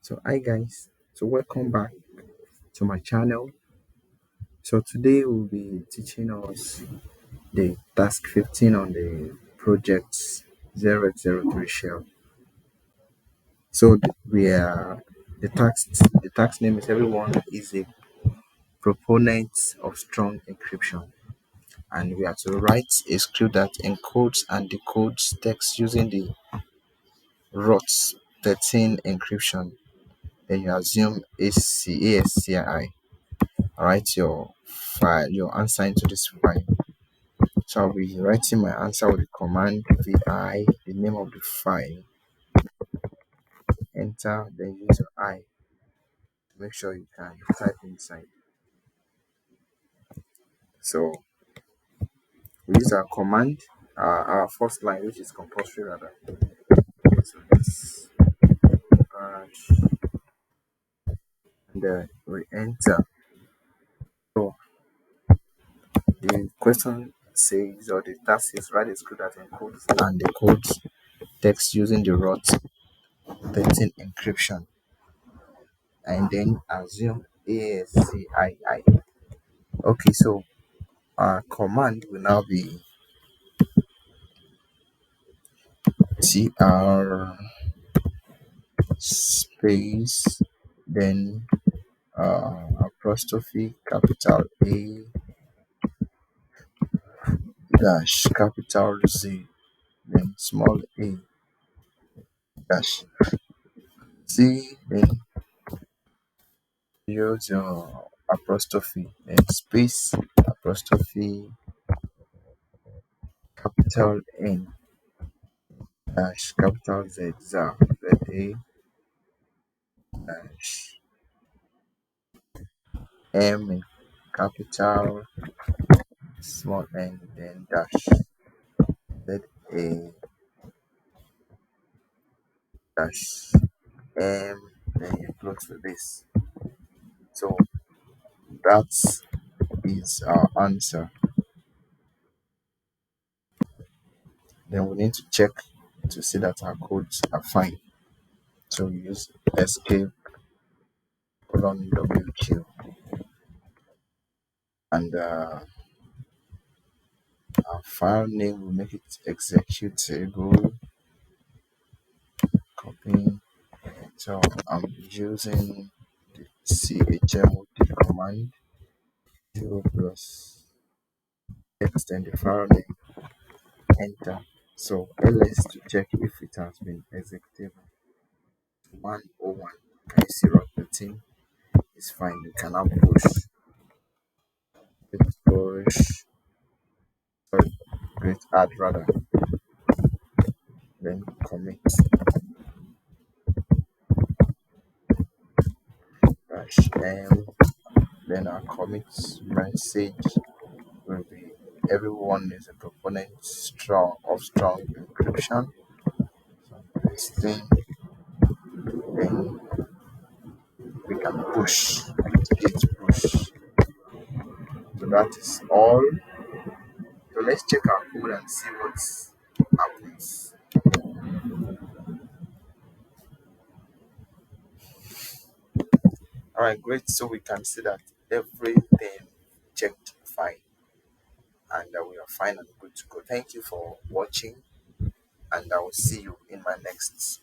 So hi guys, so welcome back to my channel. So today we'll be teaching us the task 15 on the project 0x03 shell. So we are the task name is everyone is a proponent of strong encryption, and we are to write a script that encodes and decodes text using the ROTS 13 encryption. Then you assume ASCII. Write your file, your answer into this file. So I'll be writing my answer with the command vi, the name of the file, enter, then use your I to make sure you can type inside. So we use our command, our first line, which is compulsory rather. So this and we enter. So the question says, or the task is write a script that encodes and decodes text using the ROT 13 encryption, and then assume ASCII. Okay, so our command will now be tr space, then apostrophe capital A dash capital Z, then small a dash Z, then use your apostrophe, then space apostrophe capital N dash capital Z, Z A dash M capital small n, then dash Z A dash M, then you close with this. So that is our answer. Then we need to check to see that our codes are fine. So we use escape colon WQ, and our file name will make it executable. Copy. So I'm using the chmod command 0 plus extend the file name, enter. So ls to check if it has been executable. 101. Can you see rock 13 is fine? You can now push, sorry, create add rather, then commit dash m, then our commit message will be everyone is a proponent strong encryption. So this thing, then we can push, git push. So that is all. So let's check our code and see what happens. All right, great. So we can see that everything checked fine, and we are fine and good to go. Thank you for watching, and I will see you in my next